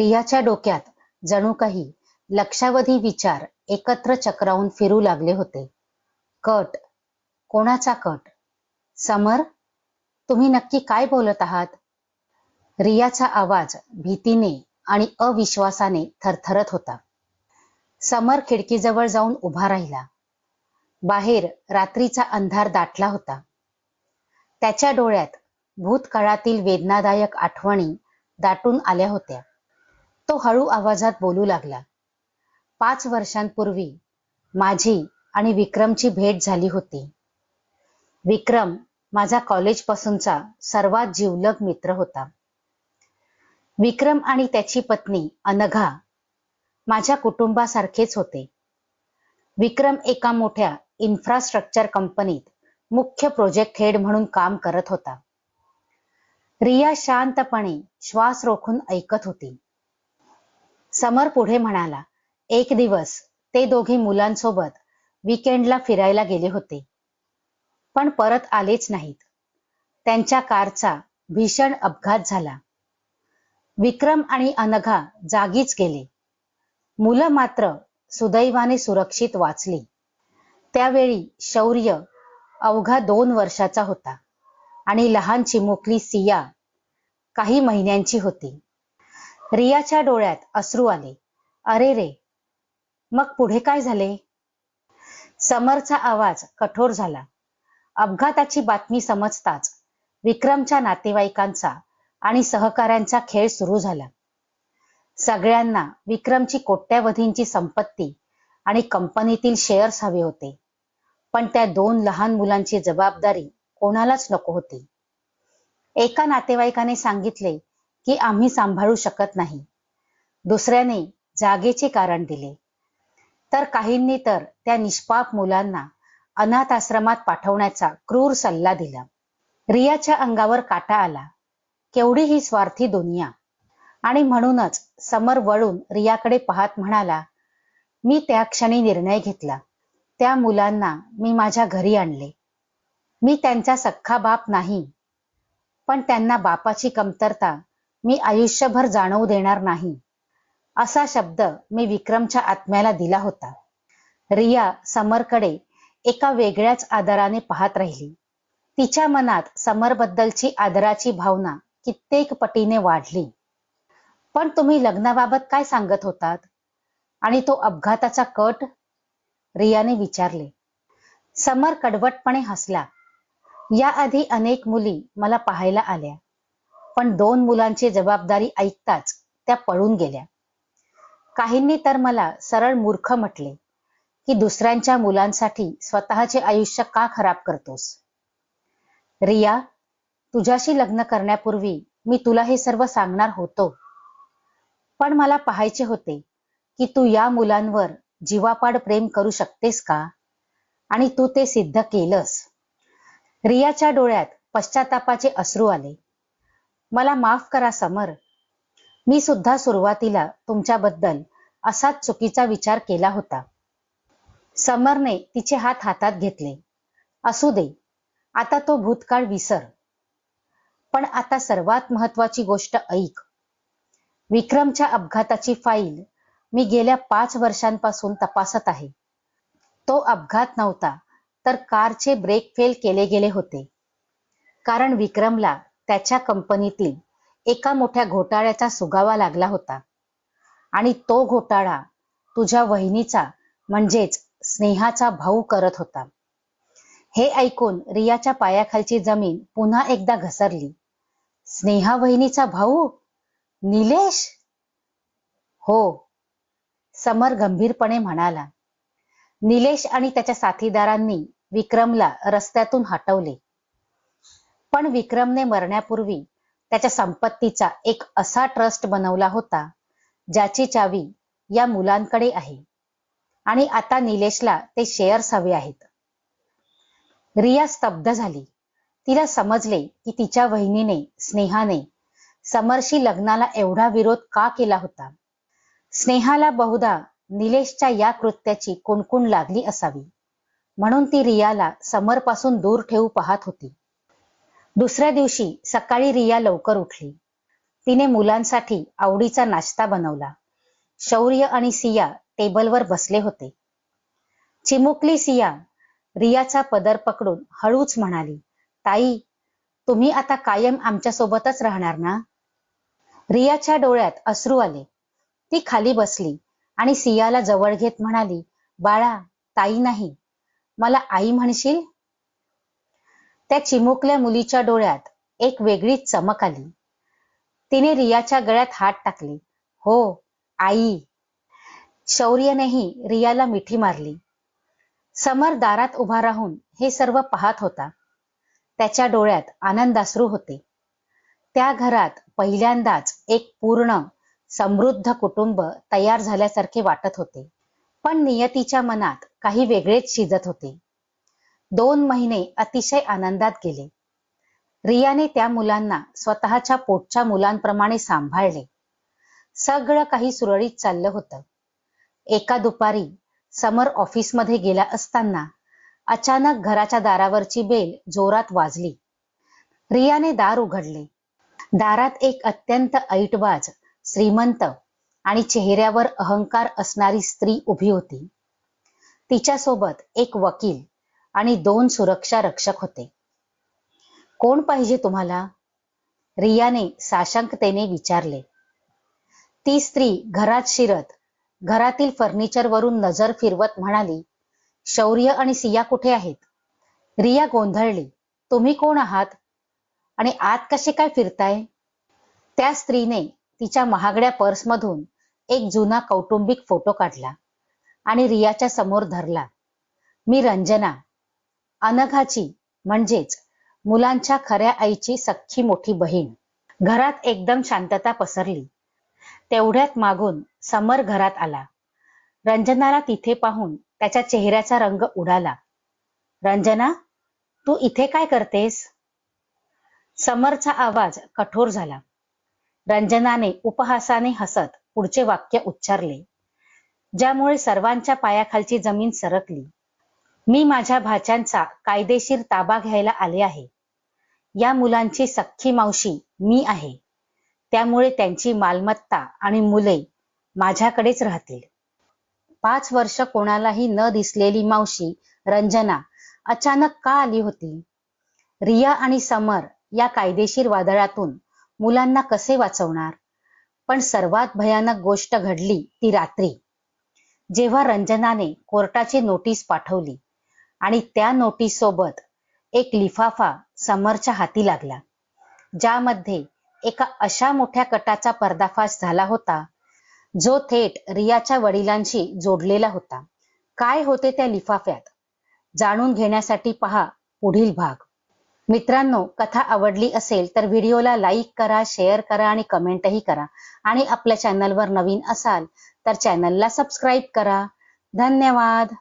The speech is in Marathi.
रियाच्या डोक्यात जणू काही लक्षावधी विचार एकत्र चक्रावून फिरू लागले होते. कट. कोणाचा कट? समर, तुम्ही नक्की काय बोलत आहात? रियाचा आवाज भीतीने आणि अविश्वासाने थरथरत होता. समर खिडकीजवळ जाऊन उभा राहिला. बाहेर रात्रीचा अंधार दाटला होता. त्याच्या डोळ्यात भूतकाळातील वेदनादायक आठवणी दाटून आल्या होत्या. तो हळू आवाजात बोलू लागला. 5 वर्षांपूर्वी माझी आणि विक्रमची भेट झाली होती. विक्रम माझा कॉलेजपासूनचा सर्वात जिवलग मित्र होता. विक्रम आणि त्याची पत्नी अनघा माझ्या कुटुंबासारखेच होते. विक्रम एका मोठ्या इन्फ्रास्ट्रक्चर कंपनीत मुख्य प्रोजेक्ट हेड म्हणून काम करत होता. रिया शांतपणे श्वास रोखून ऐकत होती. समर पुढे म्हणाला, एक दिवस ते दोघे मुलांसोबत वीकेंडला फिरायला गेले होते, पण परत आलेच नाहीत. त्यांच्या कारचा भीषण अपघात झाला. विक्रम आणि अनघा जागीच गेले. मुलं मात्र सुदैवाने सुरक्षित वाचली. त्यावेळी शौर्य अवघा 2 वर्षाचा होता आणि लहान चिमुकली सिया काही महिन्यांची होती. रियाच्या डोळ्यात अश्रू आले. अरे रे, मग पुढे काय झाले? समरचा आवाज कठोर झाला. अपघाताची बातमी समजताच विक्रमच्या नातेवाईकांचा आणि सहकाऱ्यांचा खेळ सुरू झाला. सगळ्यांना विक्रमची कोट्यावधींची संपत्ती आणि कंपनीतील शेअर्स हवे होते, पण त्या 2 लहान मुलांची जबाबदारी कोणालाच नको होती. एका नातेवाईकाने सांगितले की आम्ही सांभाळू शकत नाही. दुसऱ्याने जागेचे कारण दिले, तर काहींनी तर त्या निष्पाप मुलांना अनाथ आश्रमात पाठवण्याचा क्रूर सल्ला दिला. रियाच्या अंगावर काटा आला. केवढी ही स्वार्थी दुनिया. आणि म्हणूनच समर वळून रियाकडे पाहत म्हणाला, मी त्या क्षणी निर्णय घेतला. त्या मुलांना मी माझ्या घरी आणले. मी त्यांचा सख्खा बाप नाही, पण त्यांना बापाची कमतरता मी आयुष्यभर जाणवू देणार नाही, असा शब्द मी विक्रमच्या आत्म्याला दिला होता. रिया समरकडे एका वेगळ्याच आदराने पाहत राहिली. तिच्या मनात समरबद्दलची आदराची भावना कित्येक पटीने वाढली. पण तुम्ही लग्नाबाबत काय सांगत होतात आणि तो अपघाताचा कट? रियाने विचारले. समर कडवटपणे हसला. याआधी अनेक मुली मला पाहायला आल्या, पण 2 मुलांची जबाबदारी ऐकताच त्या पळून गेल्या. काहींनी तर मला सरळ मूर्ख म्हटले की दुसऱ्यांच्या मुलांसाठी स्वतःचे आयुष्य का खराब करतोस? रिया, तुझ्याशी लग्न करण्यापूर्वी मी तुला हे सर्व सांगणार होतो, पण मला पाहायचे होते की तू या मुलांवर जीवापाड प्रेम करू शकतेस का, आणि तू ते सिद्ध केलंस. रियाच्या डोळ्यात पश्चातापाचे अश्रू आले. मला माफ करा समर, मी सुद्धा सुरुवातीला तुमच्याबद्दल असाच चुकीचा विचार केला होता. समरने तिचे हात हातात घेतले. असू दे, आता तो भूतकाळ विसर. पण आता सर्वात महत्वाची गोष्ट ऐक. विक्रमच्या अपघाताची फाईल मी गेल्या 5 वर्षांपासून तपासत आहे. तो अपघात नव्हता, तर कारचे ब्रेक फेल केले गेले होते. कारण विक्रमला त्याच्या कंपनीतील एका मोठ्या घोटाळ्याचा सुगावा लागला होता, आणि तो घोटाळा तुझ्या वहिनीचा म्हणजेच स्नेहाचा भाऊ करत होता. हे ऐकून रियाच्या पायाखालची जमीन पुन्हा एकदा घसरली. स्नेहा वहिनीचा भाऊ? निलेश? हो, समर गंभीरपणे म्हणाला. निलेश आणि त्याच्या साथीदारांनी विक्रमला रस्त्यातून हटवले, पण विक्रमने मरण्यापूर्वी त्याच्या संपत्तीचा एक असा ट्रस्ट बनवला होता ज्याची चावी या मुलांकडे आहे, आणि आता निलेशला ते शेअर्स हवे आहेत. रिया स्तब्ध झाली. तिला समजले की तिच्या वहिनीने स्नेहाने समरशी लग्नाला एवढा विरोध का केला होता. स्नेहाला बहुधा निलेशच्या या कृत्याची कुणकुण लागली असावी, म्हणून ती रियाला समरपासून दूर ठेवू पाहत होती. दुसऱ्या दिवशी सकाळी रिया लवकर उठली. तिने मुलांसाठी आवडीचा नाश्ता बनवला. शौर्य आणि सिया टेबलवर बसले होते. चिमुकली सिया रियाचा पदर पकडून हळूच म्हणाली, ताई, तुम्ही आता कायम आमच्या सोबतच राहणार ना? रियाच्या डोळ्यात अश्रू आले. ती खाली बसली आणि सियाला जवळ घेत म्हणाली, बाळा, ताई नाही, मला आई म्हणशील? त्या चिमुकल्या मुलीच्या डोळ्यात एक वेगळीच चमक आली. तिने रियाच्या गळ्यात हात टाकले. हो, आई. शौर्यनेही रियाला मिठी मारली. समर दारात उभा राहून हे सर्व पाहत होता. त्याच्या डोळ्यात आनंदाश्रू होते. त्या घरात पहिल्यांदाच एक पूर्ण समृद्ध कुटुंब तयार झाल्यासारखे वाटत होते. पण नियतीच्या मनात काही वेगळेच शिजत होते. 2 महिने अतिशय आनंदात गेले. रियाने त्या मुलांना स्वतःच्या पोटच्या मुलांप्रमाणे सांभाळले. सगळं काही सुरळीत चाललं होतं. एका दुपारी समर ऑफिसमध्ये गेला असताना अचानक घराच्या दारावरची बेल जोरात वाजली. रियाने दार उघडले. दारात एक अत्यंत ऐटबाज, श्रीमंत आणि चेहऱ्यावर अहंकार असणारी स्त्री उभी होती. तिच्यासोबत एक वकील आणि 2 सुरक्षा रक्षक होते. कोण पाहिजे तुम्हाला? रियाने साशंकतेने विचारले. ती स्त्री घरात शिरत घरातील फर्निचरवरून नजर फिरवत म्हणाली, शौर्य आणि सिया कुठे आहेत? रिया गोंधळली. तुम्ही कोण आहात आणि आत कसे काय फिरताय? त्या स्त्रीने तिच्या महागड्या पर्समधून एक जुना कौटुंबिक फोटो काढला आणि रियाच्या समोर धरला. मी रंजना, अनघाची म्हणजेच मुलांच्या खऱ्या आईची सख्खी मोठी बहीण. घरात एकदम शांतता पसरली. तेवढ्यात मागून समर घरात आला. रंजनाला तिथे पाहून त्याच्या चेहऱ्याचा रंग उडाला. रंजना, तू इथे काय करतेस? समरचा आवाज कठोर झाला. रंजनाने उपहासाने हसत पुढचे वाक्य उच्चारले, ज्यामुळे सर्वांच्या पायाखालची जमीन सरकली. मी माझ्या भाच्यांचा कायदेशीर ताबा घ्यायला आले आहे. या मुलांची सख्खी मावशी मी आहे. त्यामुळे त्यांची मालमत्ता आणि मुले माझ्याकडेच राहतील. 5 वर्ष कोणालाही न दिसलेली मावशी रंजना अचानक का आली होती? रिया आणि समर या कायदेशीर वादळातून मुलांना कसे वाचवणार? पण सर्वात भयानक गोष्ट घडली ती रात्री, जेव्हा रंजनाने कोर्टाची नोटीस पाठवली आणि त्या नोटीस सोबत एक लिफाफा समरच्या हाती लागला, ज्यामध्ये एका अशा मोठ्या कटाचा पर्दाफाश झाला होता जो थेट रियाच्या वडिलांशी जोडलेला होता. काय होते त्या लिफाफ्यात? जाणून घेण्यासाठी पहा पुढील भाग. मित्रांनो, कथा आवडली असेल तर व्हिडिओला लाईक करा, शेअर करा आणि कमेंटही करा. आणि आपल्या चॅनलवर नवीन असाल तर चॅनलला सबस्क्राईब करा. धन्यवाद.